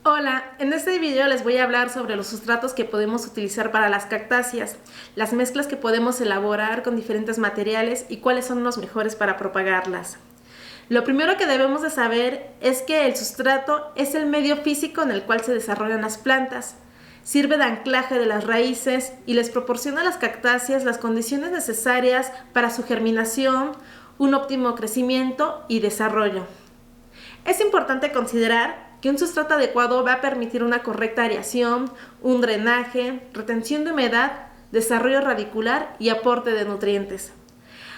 Hola, en este video les voy a hablar sobre los sustratos que podemos utilizar para las cactáceas, las mezclas que podemos elaborar con diferentes materiales y cuáles son los mejores para propagarlas. Lo primero que debemos de saber es que el sustrato es el medio físico en el cual se desarrollan las plantas. Sirve de anclaje de las raíces y les proporciona a las cactáceas las condiciones necesarias para su germinación, un óptimo crecimiento y desarrollo. Es importante considerar que un sustrato adecuado va a permitir una correcta aireación, un drenaje, retención de humedad, desarrollo radicular y aporte de nutrientes.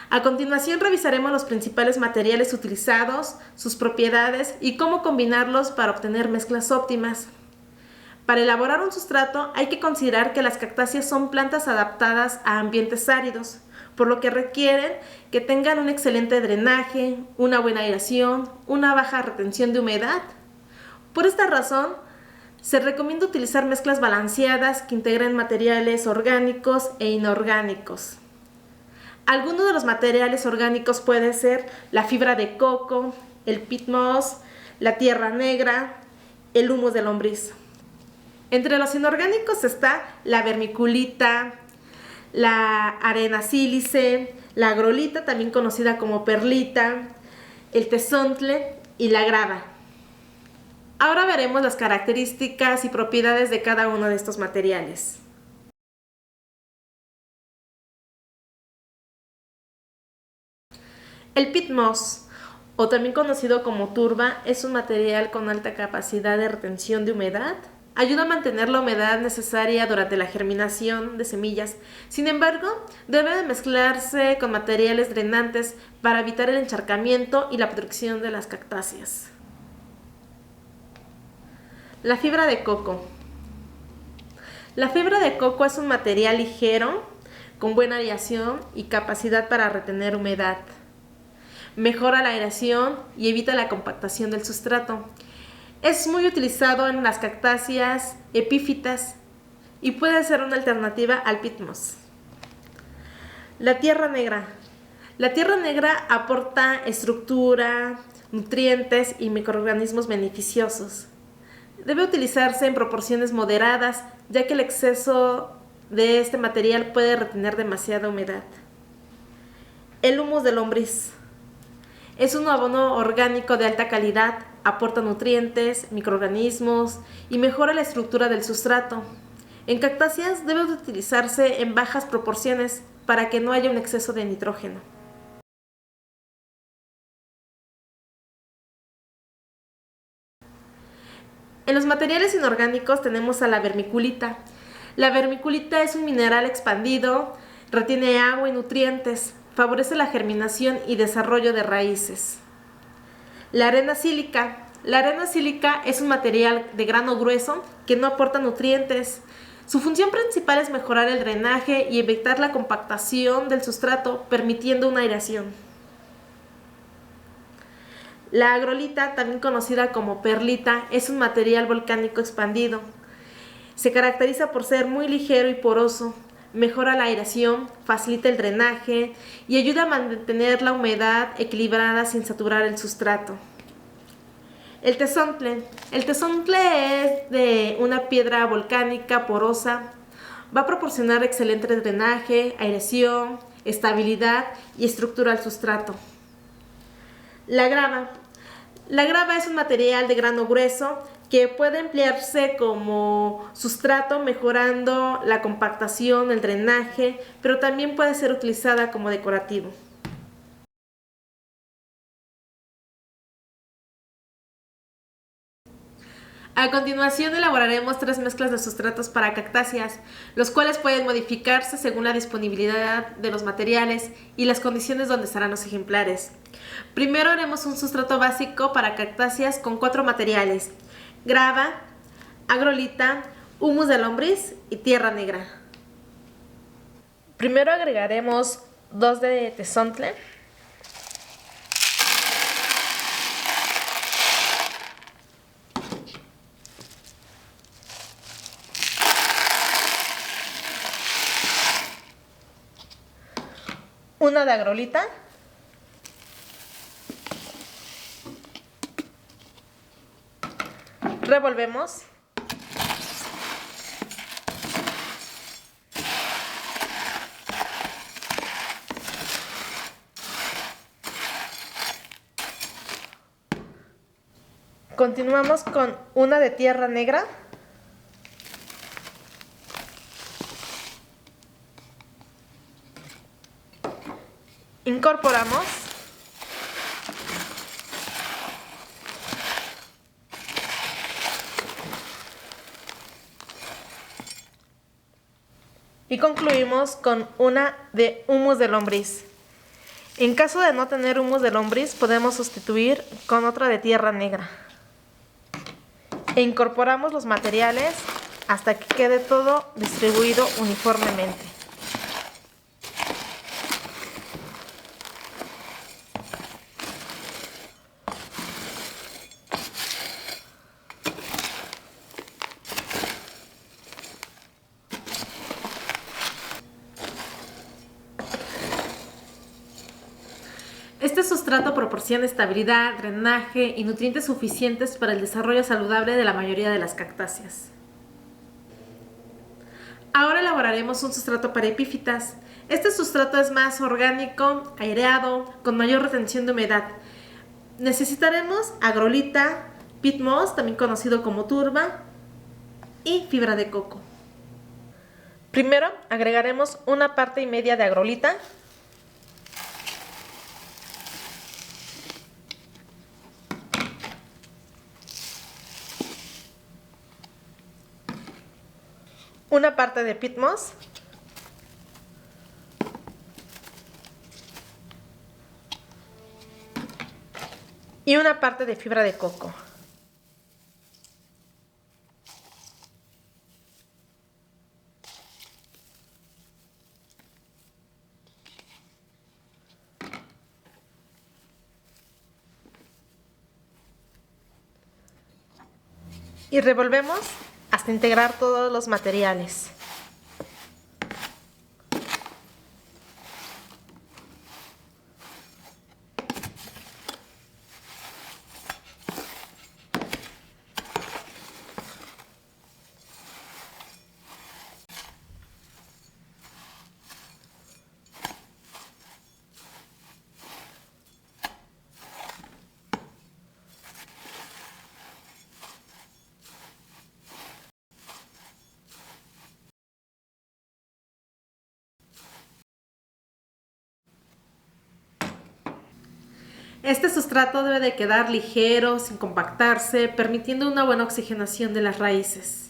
A continuación revisaremos los principales materiales utilizados, sus propiedades y cómo combinarlos para obtener mezclas óptimas. Para elaborar un sustrato hay que considerar que las cactáceas son plantas adaptadas a ambientes áridos, por lo que requieren que tengan un excelente drenaje, una buena aireación, una baja retención de humedad. Por esta razón, se recomienda utilizar mezclas balanceadas que integren materiales orgánicos e inorgánicos. Algunos de los materiales orgánicos pueden ser la fibra de coco, el peat moss, la tierra negra, el humus de lombriz. Entre los inorgánicos está la vermiculita, la arena sílice, la agrolita, también conocida como perlita, el tezontle y la grava. Ahora veremos las características y propiedades de cada uno de estos materiales. El peat moss, o también conocido como turba, es un material con alta capacidad de retención de humedad. Ayuda a mantener la humedad necesaria durante la germinación de semillas. Sin embargo, debe de mezclarse con materiales drenantes para evitar el encharcamiento y la protección de las cactáceas. La fibra de coco. La fibra de coco es un material ligero, con buena aireación y capacidad para retener humedad. Mejora la aireación y evita la compactación del sustrato. Es muy utilizado en las cactáceas epífitas y puede ser una alternativa al peat moss. La tierra negra. La tierra negra aporta estructura, nutrientes y microorganismos beneficiosos. Debe utilizarse en proporciones moderadas, ya que el exceso de este material puede retener demasiada humedad. El humus de lombriz. Es un abono orgánico de alta calidad, aporta nutrientes, microorganismos y mejora la estructura del sustrato. En cactáceas debe utilizarse en bajas proporciones para que no haya un exceso de nitrógeno. En los materiales inorgánicos tenemos a la vermiculita. La vermiculita es un mineral expandido, retiene agua y nutrientes, favorece la germinación y desarrollo de raíces. La arena sílica. La arena sílica es un material de grano grueso que no aporta nutrientes. Su función principal es mejorar el drenaje y evitar la compactación del sustrato, permitiendo una aireación. La agrolita, también conocida como perlita, es un material volcánico expandido. Se caracteriza por ser muy ligero y poroso, mejora la aireación, facilita el drenaje y ayuda a mantener la humedad equilibrada sin saturar el sustrato. El tezontle. El tezontle es de una piedra volcánica porosa. Va a proporcionar excelente drenaje, aireación, estabilidad y estructura al sustrato. La grava. La grava es un material de grano grueso que puede emplearse como sustrato mejorando la compactación, el drenaje, pero también puede ser utilizada como decorativo. A continuación elaboraremos 3 mezclas de sustratos para cactáceas, los cuales pueden modificarse según la disponibilidad de los materiales y las condiciones donde estarán los ejemplares. Primero haremos un sustrato básico para cactáceas con 4 materiales: grava, agrolita, humus de lombriz y tierra negra. Primero agregaremos 2 de tezontle, una de agrolita, Revolvemos. Continuamos con una de tierra negra. Incorporamos. Y concluimos con una de humus de lombriz. En caso de no tener humus de lombriz, podemos sustituir con otra de tierra negra. E incorporamos los materiales hasta que quede todo distribuido uniformemente. Este sustrato proporciona estabilidad, drenaje y nutrientes suficientes para el desarrollo saludable de la mayoría de las cactáceas. Ahora elaboraremos un sustrato para epífitas. Este sustrato es más orgánico, aireado, con mayor retención de humedad. Necesitaremos agrolita, peat moss, también conocido como turba, y fibra de coco. Primero agregaremos 1,5 partes de agrolita. Una parte de peat moss. Y una parte de fibra de coco. Y revolvemos hasta integrar todos los materiales. Este sustrato debe de quedar ligero, sin compactarse, permitiendo una buena oxigenación de las raíces.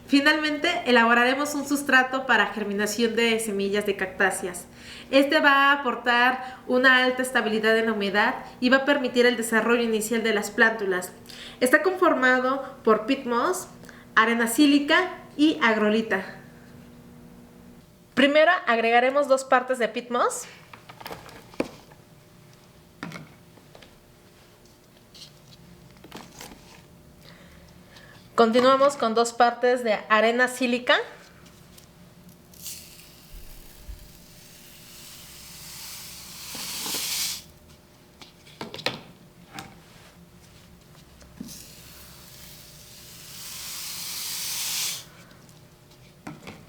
Finalmente, elaboraremos un sustrato para germinación de semillas de cactáceas. Este va a aportar una alta estabilidad en la humedad y va a permitir el desarrollo inicial de las plántulas. Está conformado por peat moss, arena sílica y agrolita. Primero agregaremos 2 partes de peat moss. Continuamos con 2 partes de arena sílica.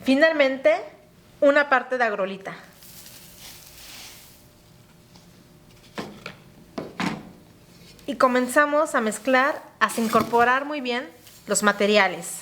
Finalmente, una parte de agrolita. Y comenzamos a mezclar hasta incorporar muy bien los materiales.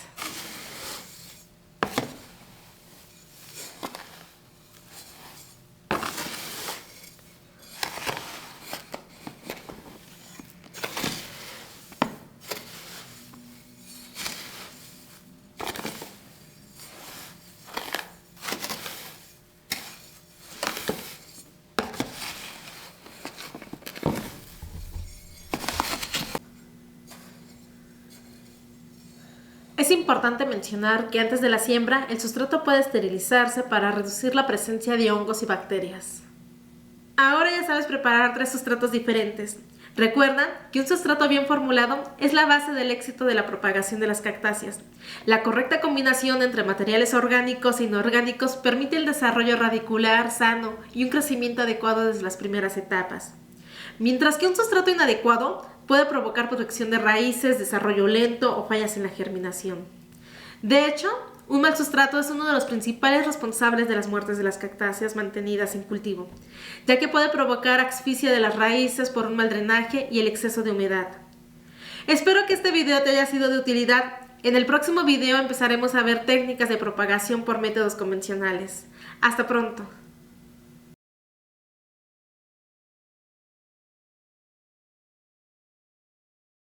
Es importante mencionar que antes de la siembra, el sustrato puede esterilizarse para reducir la presencia de hongos y bacterias. Ahora ya sabes preparar 3 sustratos diferentes. Recuerda que un sustrato bien formulado es la base del éxito de la propagación de las cactáceas. La correcta combinación entre materiales orgánicos e inorgánicos permite el desarrollo radicular sano y un crecimiento adecuado desde las primeras etapas. mientras que un sustrato inadecuado puede provocar protección de raíces, desarrollo lento o fallas en la germinación. De hecho, un mal sustrato es uno de los principales responsables de las muertes de las cactáceas mantenidas en cultivo, ya que puede provocar asfixia de las raíces por un mal drenaje y el exceso de humedad. Espero que este video te haya sido de utilidad. En el próximo video empezaremos a ver técnicas de propagación por métodos convencionales. Hasta pronto.